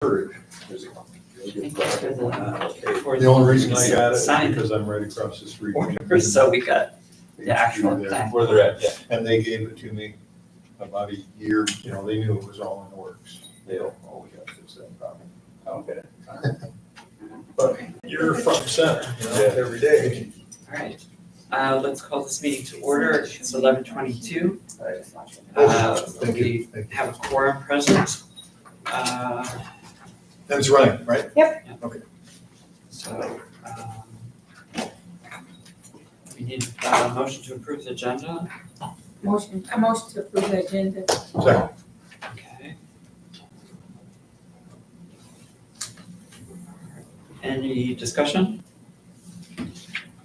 There's a Thank you for The only reason I got it is Signed. because I'm right across the street. So we got the actual There. thing. Where they're at, yeah. And they gave it to me about a year, they knew it was all in the works. They don't always have to fix that problem. Okay. But you're front and center, Yeah. every day. All right, let's call this meeting to order. It's 11:22. Thank you. We Thank you. have a quorum present. That's right, right? So, we need a motion to approve the agenda. Motion to approve the agenda. Second. Okay. Any discussion?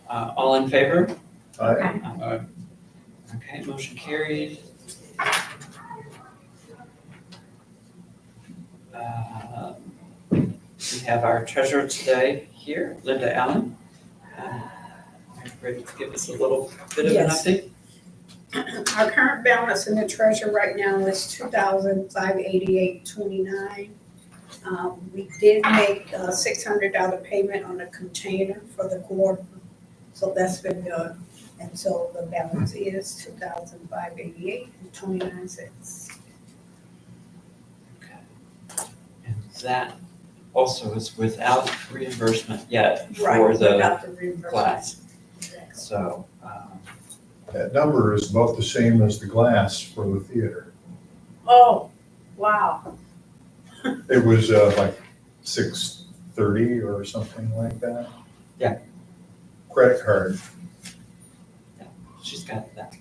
All in favor? Aye. Okay, motion carried. We have our treasurer today here, Linda Allen. Are you ready to give us a little bit of an Yes. update? Our current balance in the treasury right now is $2,588.29. We did make a $600 payment on a container for the quarter, so that's been done. And so the balance is $2,588.29. And that also is without reimbursement yet Right, for the without the reimbursement. class. Exactly. So, That number is about the same as the glass for the theater. Oh, wow. It was like 630 or something like that. Yeah. Credit card. she's got that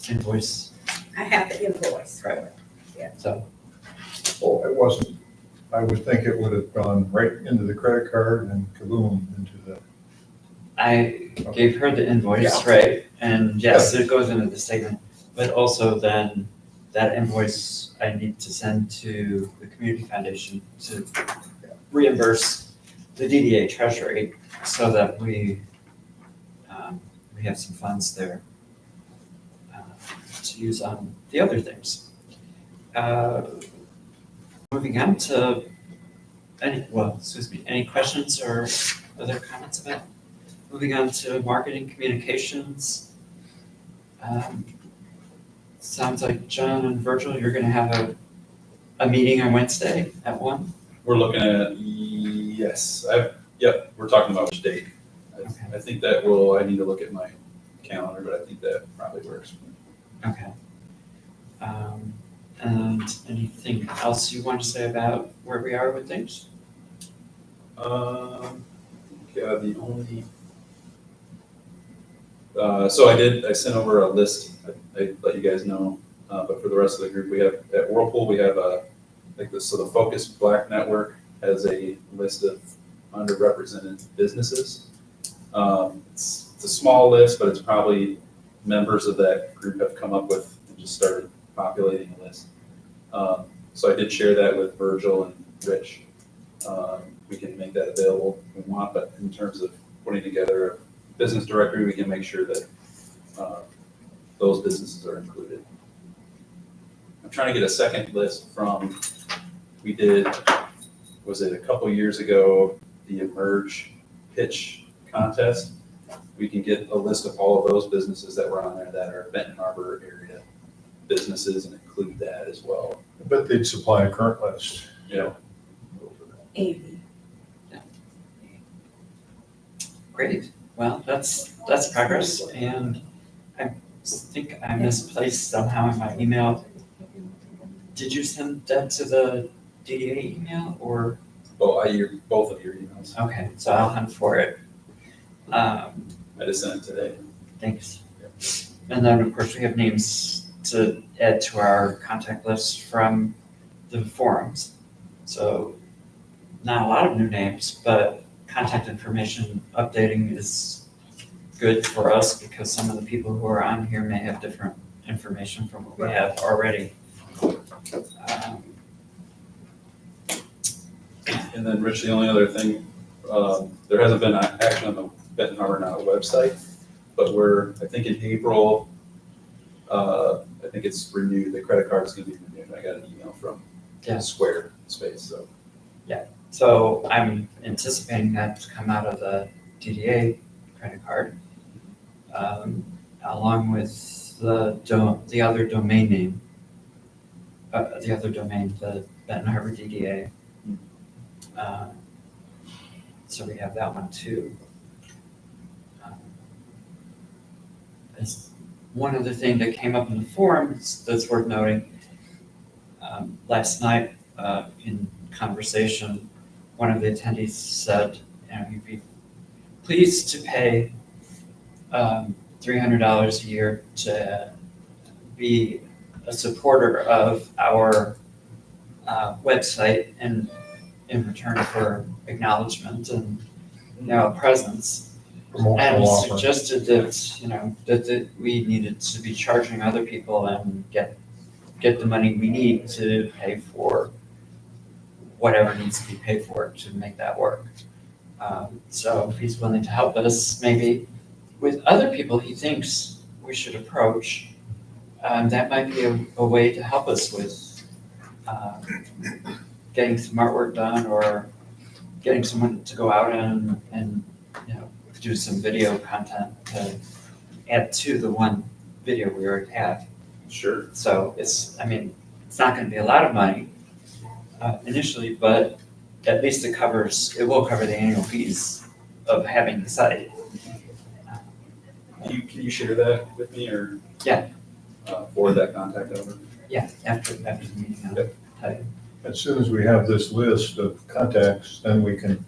invoice, I have the invoice. Right. so, Oh, it wasn't. I would think it would have gone right into the credit card and kaboom into the, I gave her the invoice, Yeah. right? And yes, it goes into the statement, but also then that invoice I need to send to the community foundation to reimburse the DDA treasury so that we have some funds there to use on the other things. Moving on to any questions or other comments about? Moving on to marketing communications. Sounds like John and Virgil, you're gonna have a meeting on Wednesday at 1? We're looking at, yes, we're talking about which date. I think that I need to look at my calendar, but I think that probably works. Okay. And anything else you want to say about where we are with things? The only, so I sent over a list, I let you guys know, but for the rest of the group, we have, at Whirlpool, we have so the Focus Black Network has a list of underrepresented businesses. It's a small list, but it's probably members of that group have come up with and just started populating a list. So I did share that with Virgil and Rich. We can make that available if we want, but in terms of putting together a business directory, we can make sure that those businesses are included. I'm trying to get a second list from, we did, was it a couple years ago, the Emerge pitch contest. We can get a list of all of those businesses that were on there that are Benton Harbor area businesses and include that as well. I bet they'd supply a current list. Yeah. AV. Great, well, that's progress, and I think I misplaced somehow in my email. Did you send that to the DDA email, or? Oh, both of your emails. Okay, so I'll hunt for it. I just sent it today. Thanks. And then, of course, we have names to add to our contact list from the forums. So not a lot of new names, but contact information updating is good for us because some of the people who are on here may have different information from what we have already. And then Rich, the only other thing, there hasn't been action on the Benton Harbor Now website, but I think in April, I think it's renewed, the credit card is gonna be renewed. I got an email from Yeah. Square space, so. So I'm anticipating that to come out of the DDA credit card, along with the other domain name, the other domain, the Benton Harbor DDA. So we have that one too. As one other thing that came up in the forums that's worth noting, last night in conversation, one of the attendees said, you'd be pleased to pay $300 a year to be a supporter of our website and in return for acknowledgement and presence. Promotional And offer. suggested that, that we needed to be charging other people and get the money we need to pay for whatever needs to be paid for to make that work. So if he's willing to help us, maybe with other people he thinks we should approach, that might be a way to help us with getting some artwork done or getting someone to go out and do some video content to add to the one video we already have. Sure. So it's not gonna be a lot of money initially, but at least it will cover the annual fees of having the site. Can you share that with me or? Yeah. Forward that contact over? Yeah, after the meeting, I'll Yep. tell you. As soon as we have this list of contacts, then we can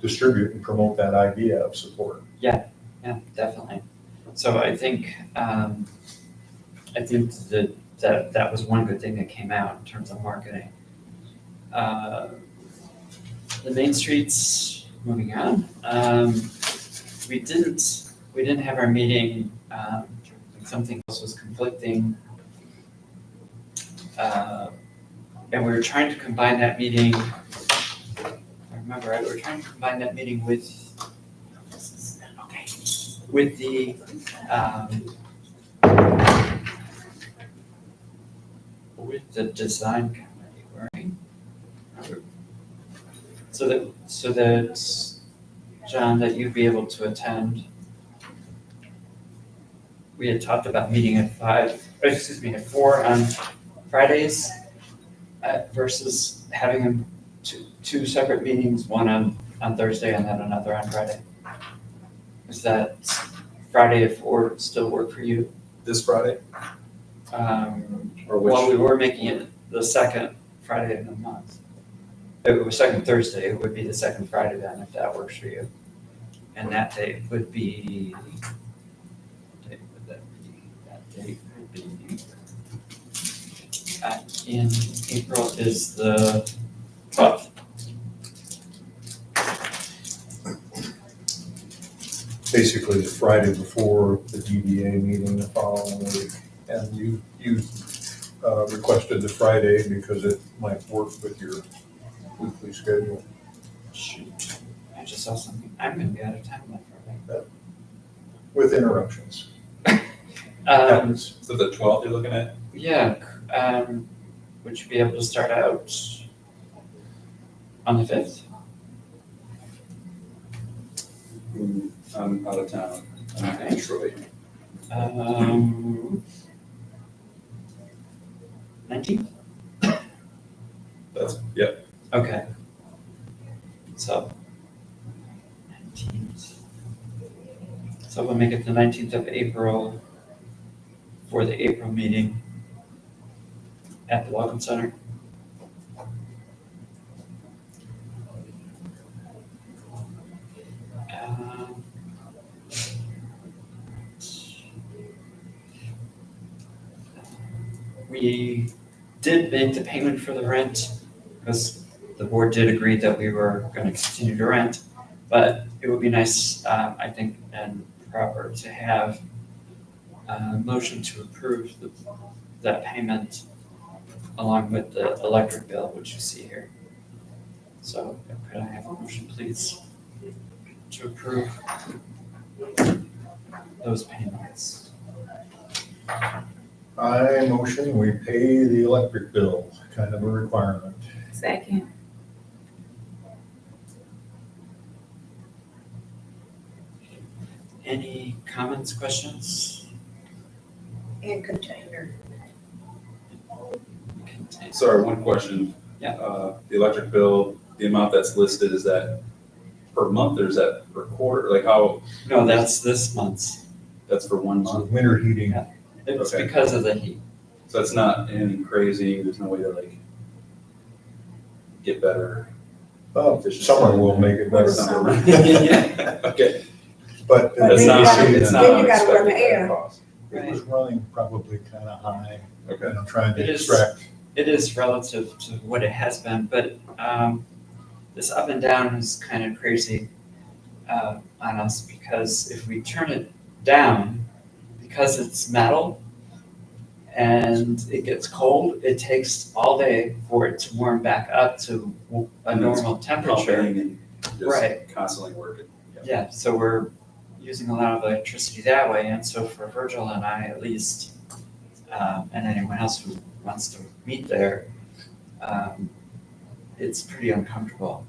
distribute and promote that idea of support. Yeah, definitely. So I think that was one good thing that came out in terms of marketing. The main streets, moving on. We didn't have our meeting, something else was conflicting. And we were trying to combine that meeting, if I remember right, we were trying to combine that meeting with the design committee, right? So that John, that you'd be able to attend. We had talked about meeting at 4 on Fridays versus having them two separate meetings, one on Thursday and then another on Friday. Is that Friday at 4 still work for you? This Friday? Or which? Well, we were making it the second Friday of the month. If it was second Thursday, it would be the second Friday then, if that works for you. And that date would be, what date would that be? That date would be, in April is the 12th. Basically, the Friday before the DDA meeting the following week. And you requested the Friday because it might work with your weekly schedule. Shoot, I just saw something. I'm gonna be out of town that Friday. With interruptions. So the 12th you're looking at? Yeah, would you be able to start out on the 5th? I'm out of town. I'm in Okay. Detroit. 19th? Yeah. Okay. So, 19th. So we'll make it the 19th of April for the April meeting at the Welcome Center. We did make the payment for the rent because the board did agree that we were going to continue to rent, but it would be nice, I think, and proper to have a motion to approve that payment along with the electric bill, which you see here. So could I have a motion, please, to approve those payments? I motion we pay the electric bill, kind of a requirement. Second. Any comments, questions? And container. Sorry, one question. Yeah. The electric bill, the amount that's listed, is that per month or is that per quarter? Like how, No, that's this month's. that's for 1 So month? winter heating, Yeah. It's Okay. because of the heat. So it's not anything crazy, there's no way to like get better. summer will make it better. Summer. Yeah, okay. But But That's then not, you gotta- it's not then you gotta run the unexpected air. cost. it was running probably kind of high, Okay. trying It to is. extract. It is relative to what it has been, but this up and down is kind of crazy on us because if we turn it down, because it's metal and it gets cold, it takes all day for it to warm back up to a normal temperature. Pumping and just Right. constantly working. Yeah, so we're using a lot of electricity that way, and so for Virgil and I at least, and anyone else who wants to meet there, it's pretty uncomfortable.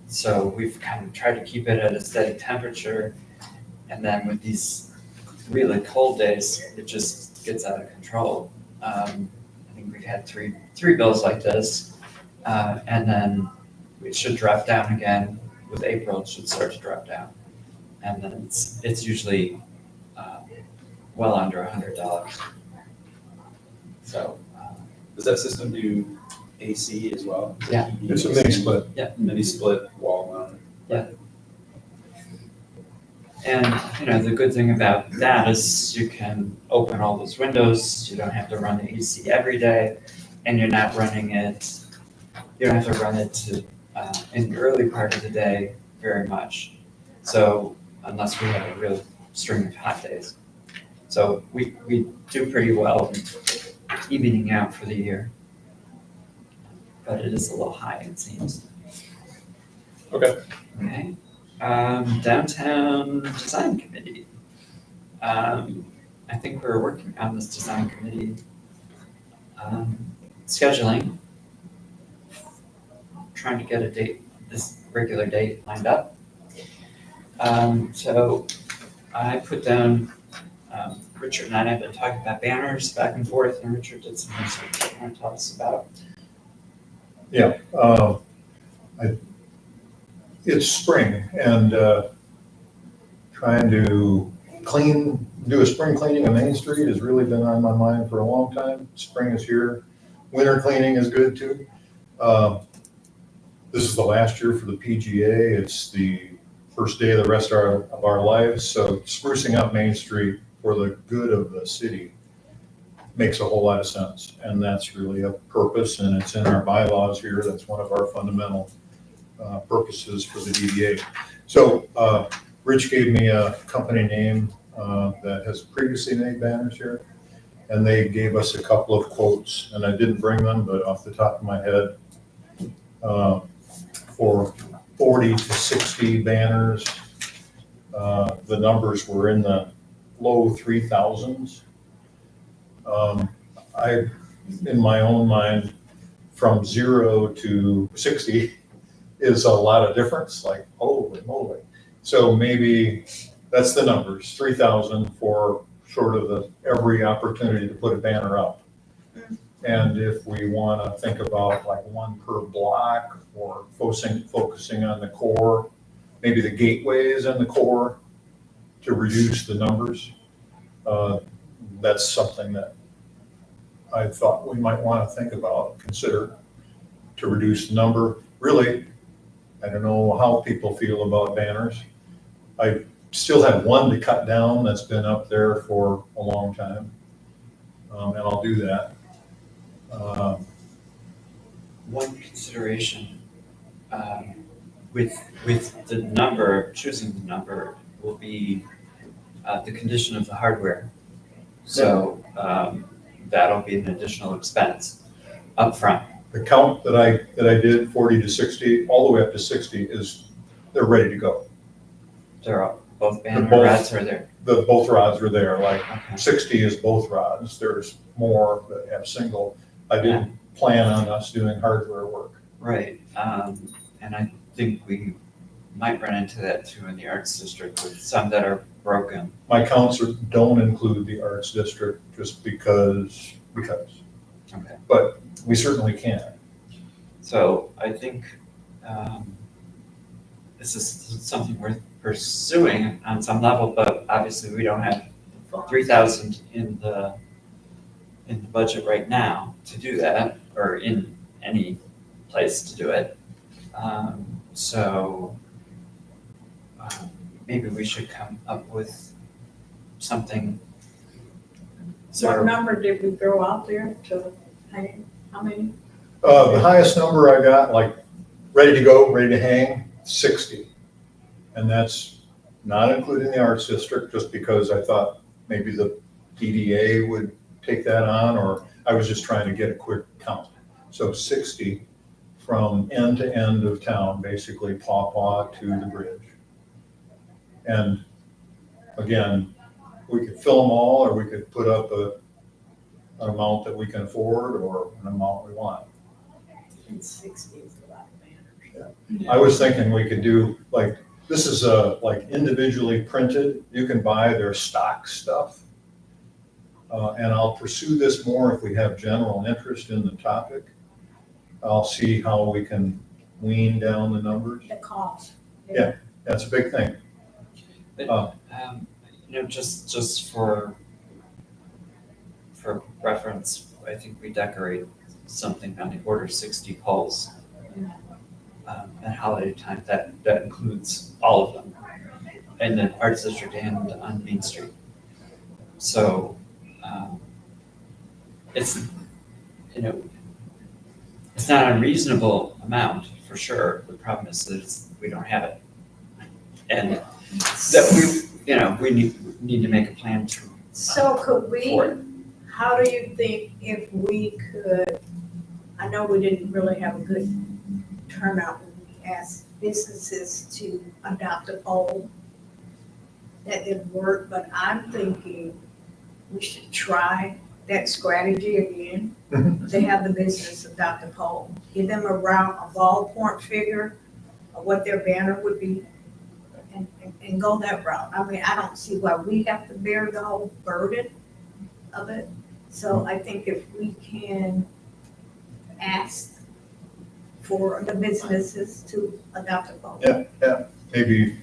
So we've kind of tried to keep it at a steady temperature, and then with these really cold days, it just gets out of control. I think we've had three bills like this, and then it should drop down again. With April, it should start to drop down. And then it's usually well under $100. So, Does that system do AC as well? Yeah. It's a mini split. Mini split wall mount. and the good thing about that is you can open all those windows, you don't have to run the AC every day, and you're not running it, you don't have to run it to, in the early part of the day very much. So unless we have a real string of hot days. So we do pretty well evening out for the year. But it is a little high, it seems. Okay. Okay. Downtown Design Committee. I think we're working on this design committee scheduling. Trying to get a date, this regular date lined up. So I put down, Richard and I have been talking about banners back and forth, and Richard did some research. You want to tell us about? Yeah, it's spring and trying to do a spring cleaning of Main Street has really been on my mind for a long time. Spring is here. Winter cleaning is good too. This is the last year for the PGA. It's the first day of the rest of our lives. So sprucing up Main Street for the good of the city makes a whole lot of sense. And that's really a purpose, and it's in our bylaws here. That's one of our fundamental purposes for the DDA. So Rich gave me a company name that has previously made banners here, and they gave us a couple of quotes, and I didn't bring them, but off the top of my head, for 40 to 60 banners, the numbers were in the low 3,000s. In my own mind, from 0 to 60 is a lot of difference, like, holy moly. So maybe that's the numbers, 3,000 for sort of every opportunity to put a banner up. And if we want to think about like one per block or focusing on the core, maybe the gateways and the core to reduce the numbers, that's something that I thought we might want to think about, consider to reduce the number. Really, I don't know how people feel about banners. I still have one to cut down that's been up there for a long time, and I'll do that. One consideration with the number, choosing the number, will be the condition of the hardware. So that'll be an additional expense upfront. The count that I did, 40 to 60, all the way up to 60, is they're ready to go. They're all both banner both- rods are there. both rods are there, like Okay. 60 is both rods. There's more that have single. I didn't plan on us doing hardware work. Right, and I think we might run into that too in the arts district with some that are broken. My counts don't include the arts district just because. Okay. But we certainly can. So I think this is something worth pursuing on some level, but obviously we don't have 3,000 in the budget right now to do that, or in any place to do it. So maybe we should come up with something. What So number did we throw out there to, how many? The highest number I got, like, ready to go, ready to hang, 60. And that's not including the arts district, just because I thought maybe the DDA would take that on, or I was just trying to get a quick count. So 60 from end to end of town, basically Paw to the bridge. And again, we could fill them all, or we could put up an amount that we can afford, or an amount we want. And 60 is a lot of banners. I was thinking we could do, like, this is like individually printed. You can buy their stock stuff. And I'll pursue this more if we have general interest in the topic. I'll see how we can wean down the numbers. The cost. Yeah. That's a big thing. just for reference, I think we decorate something on the order of 60 poles at holiday time. That includes all of them in the arts district and on Main Street. So it's it's not an unreasonable amount for sure. The problem is that we don't have it, and that we need to make a plan to So could we, for it. how do you think if we could, I know we didn't really have a good turnout when we asked businesses to adopt a poll. That didn't work, but I'm thinking we should try that strategy again. To have the business adopt a poll, give them a ballpark figure of what their banner would be, and go that route. I mean, I don't see why we have to bear the whole burden of it. So I think if we can ask for the businesses to adopt a poll. Yeah. Maybe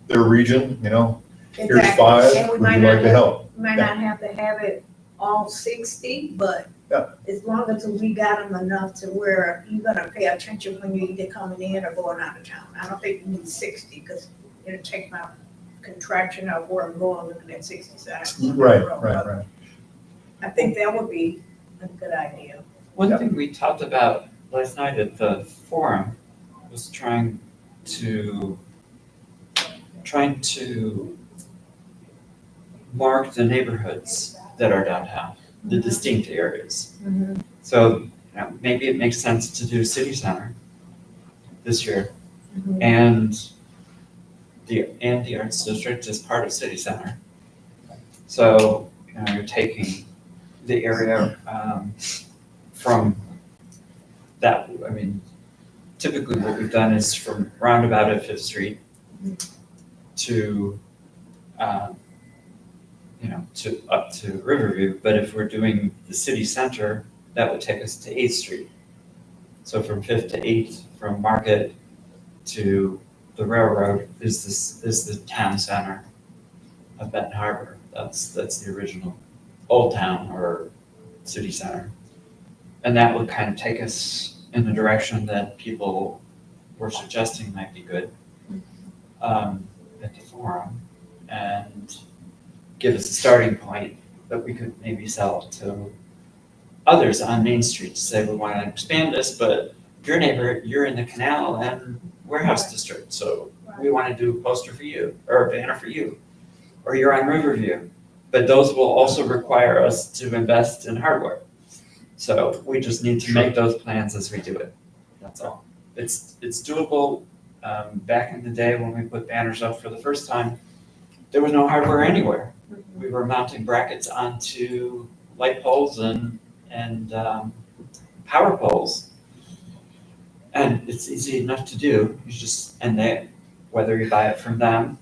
their region, here's Exactly. 5, And we would might you not like to have- help? We might not have to have it all 60, but Yeah. as long as we got them enough to where you're gonna pay attention when you're either coming in or going out of town. I don't think you need 60, because it'll take my contraction of where I'm going, looking at 60 seconds. Right. I think that would be a good idea. One thing we talked about last night at the forum was trying to mark the neighborhoods that are downtown, the distinct areas. So maybe it makes sense to do city center this year, and the arts district is part of city center. So you're taking the area from that. I mean, typically what we've done is from roundabout at 5th Street to to up to Riverview. But if we're doing the city center, that would take us to 8th Street. So from 5th to 8th, from Market to the railroad is the town center of Benton Harbor. That's the original Old Town or city center. And that would kind of take us in the direction that people were suggesting might be good at the forum, and give us a starting point that we could maybe sell to others on Main Street to say, we want to expand this, but your neighbor, you're in the Canal and Warehouse District, so we want to do a poster for you or a banner for you, or you're on Riverview. But those will also require us to invest in hardware. So we just need to make those plans as we do it. That's all. It's doable. Back in the day when we put banners up for the first time, there was no hardware anywhere. We were mounting brackets onto light poles and power poles. And it's easy enough to do. You just, and they, whether you buy it from them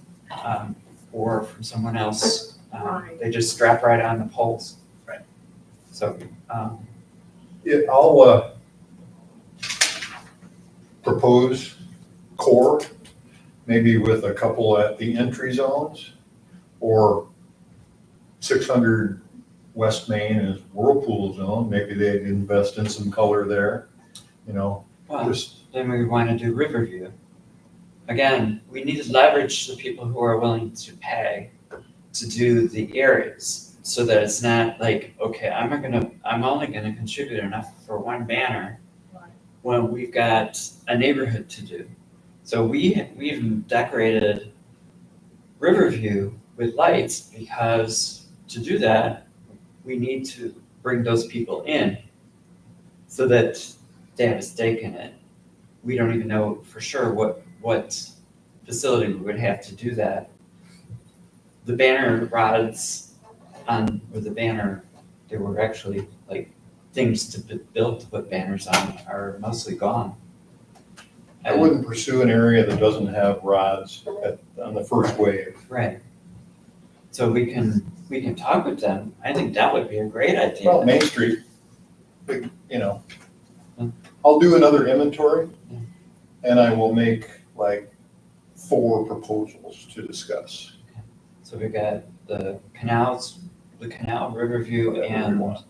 or from someone else, Right. they just strap right on the poles. Right. So, Yeah, I'll propose core, maybe with a couple at the entry zones, or 600 West Main is Whirlpool zone, maybe they'd invest in some color there, you know, well, just, then we want to do Riverview. Again, we need to leverage the people who are willing to pay to do the areas, so that it's not like, okay, I'm only gonna contribute enough for one banner Right. when we've got a neighborhood to do. So we even decorated Riverview with lights, because to do that, we need to bring those people in so that they have a stake in it. We don't even know for sure what facility we would have to do that. The banner rods or the banner, they were actually like things to build to put banners on, are mostly gone. I wouldn't pursue an area that doesn't have rods on the first wave. Right. So we can talk with them. I think that would be a great idea. Well, Main Street, you know, I'll do another inventory, and I will make like 4 proposals to discuss. So we got the canal, Riverview, Whatever we want.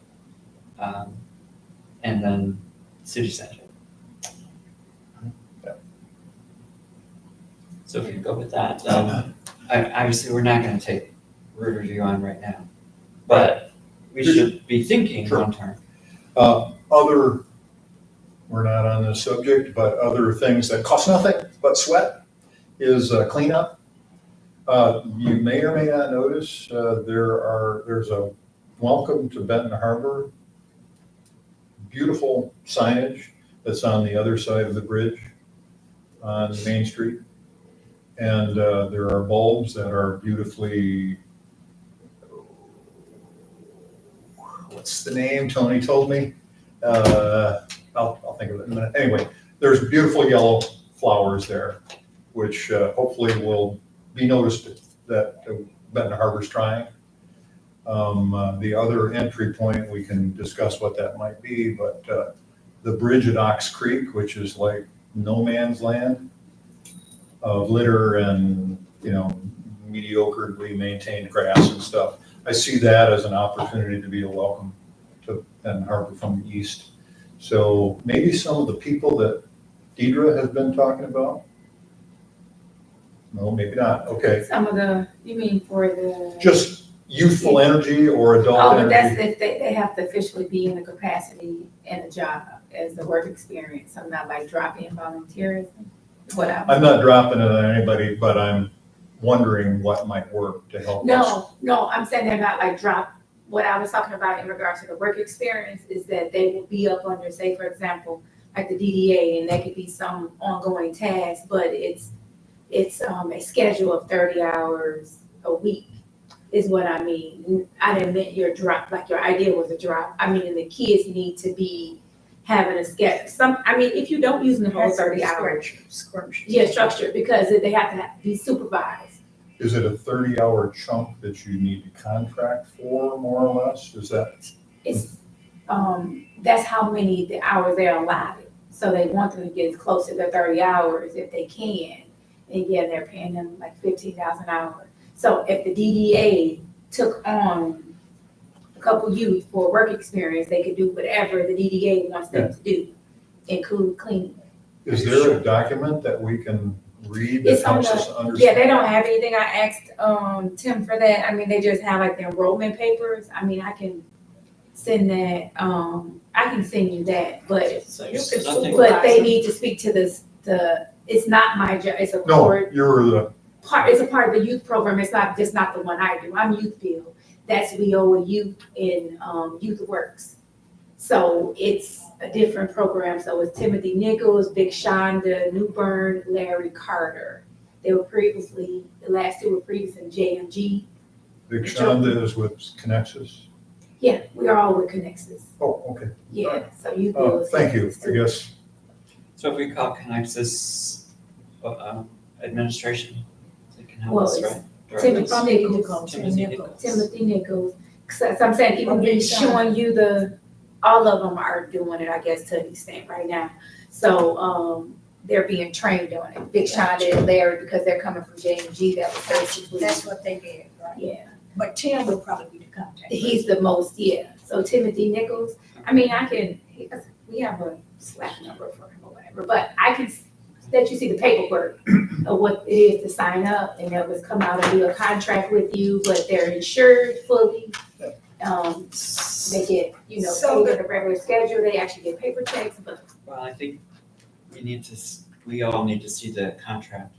and then city center. Yeah. So if you go with that, then obviously we're not gonna take Riverview on right now, but we should be thinking Sure. long term. Other, we're not on this subject, but other things that cost nothing but sweat is cleanup. You may or may not notice, there's a welcome to Benton Harbor, beautiful signage that's on the other side of the bridge on Main Street. And there are bulbs that are beautifully, what's the name? Tony told me. I'll think of it in a minute. Anyway, there's beautiful yellow flowers there, which hopefully will be noticed that Benton Harbor's trying. The other entry point, we can discuss what that might be, but the bridge at Ox Creek, which is like no man's land of litter and, you know, mediocrely maintained grass and stuff. I see that as an opportunity to be a welcome to Benton Harbor from the east. So maybe some of the people that Deidre has been talking about. No, maybe not. Okay. Some of the, you mean for the? Just youthful energy or adult Oh, but that's energy. if they have to officially be in a capacity in a job as the work experience, so not like drop-in volunteerism. What I'm not dropping it on anybody, but I'm wondering what might work to help us. No, I'm saying they're not like what I was talking about in regards to the work experience is that they will be up under, say, for example, like the DDA, and there could be some ongoing tasks, but it's a schedule of 30 hours a week is what I mean. I didn't mean your drop, like your idea was a drop. I mean, the kids need to be having a schedule. If you don't use the whole 30 hours, structure, because they have to be supervised. Is it a 30-hour chunk that you need to contract for, more or less? Is that? It's, that's how many the hours they're allotted. So they want them to get as close to the 30 hours if they can. And yeah, they're paying them like $15,000 an hour. So if the DDA took on a couple youth for work experience, they could do whatever the DDA wants them to do, include cleaning. Is there a document that we can read that It's on helps us understand? Yeah, they don't have anything. I asked Tim for that. I mean, they just have like the enrollment papers. I mean, I can send that. I can send you that, but So You it's could nothing. but they need to speak to it's not my job. It's a No, court you're the, part. It's a part of the youth program. It's not just not the one I do. I'm Youth Bill. That's WIOA Youth in Youth Works. So it's a different program. So it's Timothy Nichols, Big Shonda, Newbern, Larry Carter They were previously, the last two were previous in JMG. Big Shonda is with Connexus. Yeah, we are all with Connexus. Oh, okay. Yeah, so you deal Oh, with thank you, Connexus I too. guess. So if we call Connexus, administration, they can help Well, us, it's right? Direct us. Timothy Nichols. Timothy Nichols. Timothy Nichols, so I'm saying even Okay, be so- showing you all of them are doing it, I guess, to an extent right now. So, they're being trained on it. Big Sean and Larry, because they're coming from JMG, that was basically, That's what they did, right? yeah. But Tim would probably be the contact. He's the most, yeah. So Timothy Nichols, I mean, we have a Slack number for him or whatever, but I can let you see the paperwork of what it is to sign up, and that was come out and do a contract with you, but they're insured fully. They get, So paid at a regular schedule, they actually get paper checks, but Well, I think we all need to see the contract,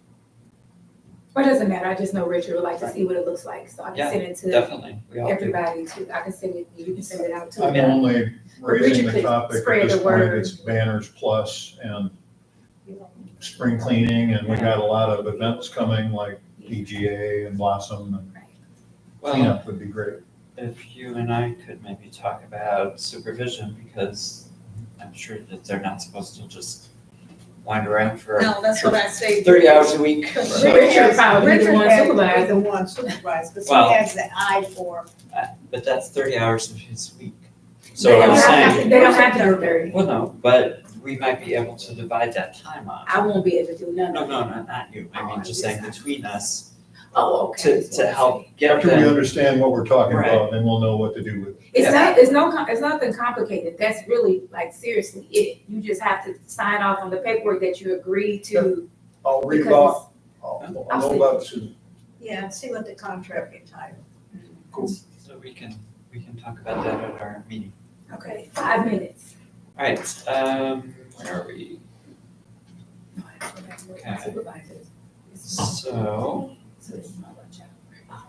it doesn't matter, I just know Richard would like to see what it looks like, so I Yeah, can send it to definitely, we all do. everybody too. I can send it, you can send it out to I'm them. only raising Richard the could topic spread at this the point, word. it's Banners Plus and spring cleaning, and we got a lot of events coming like PGA and Blossom, and Well, cleanup would be great. if you and I could maybe talk about supervision, because I'm sure that they're not supposed to just wind around for No, that's what I say. 30 hours a week. Because So- Richard probably be the one has to be supervising. the one supervised, because Well- he has the eye for. But that's 30 hours of his week. They So don't I'm have to- saying, They don't have to do 30. well, no, but we might be able to divide that time up. I won't be able to do none No, of it. no, not you. I mean, just saying between us Oh, okay. to help get After we them. understand what we're talking Right. about, then we'll know what to do with it. It's nothing complicated. That's really, like, seriously it. You just have to sign off on the paperwork that you agree to. I'll read Because about, I'll know about it soon. Yeah, see what the contract entitled. Cool. So we can talk about that at our meeting. Okay, 5 minutes. All right, where are we? Okay. Supervisors. So, So this is my lunch hour.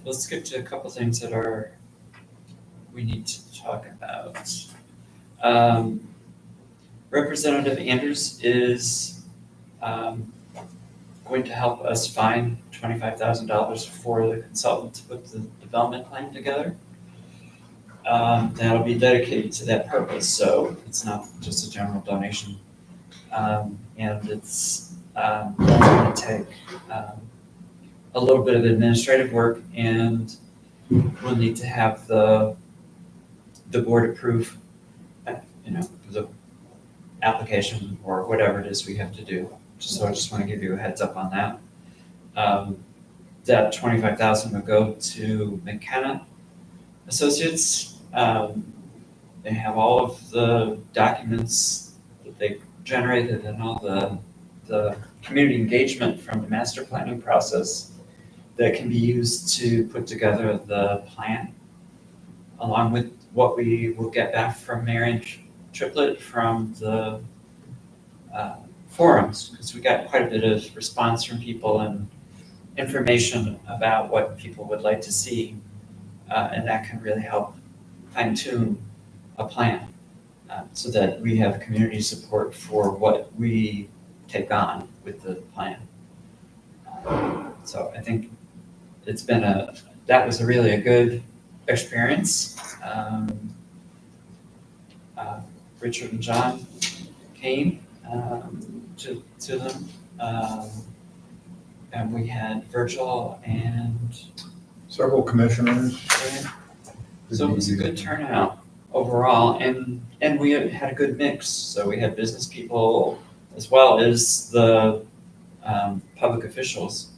let's skip to a couple things that we need to talk about. Representative Andrews is, going to help us find $25,000 for the consultant to put the development plan together. That'll be dedicated to that purpose, so it's not just a general donation. And it's going to take a little bit of administrative work, and we'll need to have the board approve, the application or whatever it is we have to do. So I just want to give you a heads up on that. That $25,000 will go to McKenna Associates. They have all of the documents that they generated and all the community engagement from the master planning process that can be used to put together the plan, along with what we will get back from Marion Triplett from the forums, because we got quite a bit of response from people and information about what people would like to see, and that can really help fine tune a plan so that we have community support for what we take on with the plan. So I think that was really a good experience. Richard and John came to them. And we had Virgil and Several commissioners. so it was a good turnout overall, and we had a good mix. So we had business people as well as the public officials.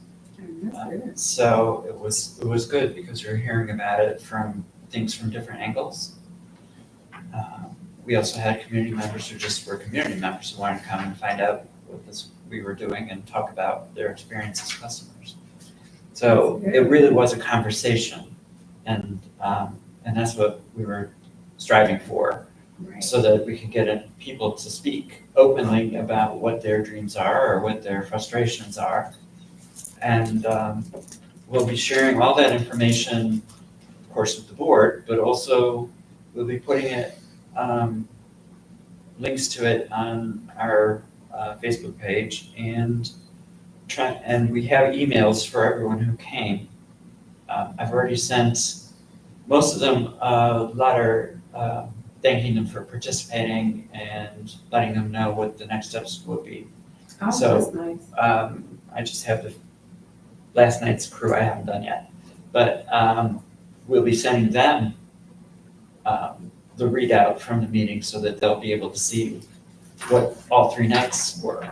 So it was good because we were hearing about it from things from different angles. We also had community members who just were community members who wanted to come and find out what we were doing and talk about their experience as customers. So it really was a conversation, and that's what we were striving for, Right. so that we could get people to speak openly about what their dreams are or what their frustrations are. And we'll be sharing all that information, of course, with the board, but also we'll be putting it, links to it on our Facebook page, and and we have emails for everyone who came. I've already sent most of them a letter thanking them for participating and letting them know what the next steps will be. Oh, So- that's nice. I just have last night's crew I haven't done yet, but we'll be sending them the readout from the meeting so that they'll be able to see what all 3 nights were.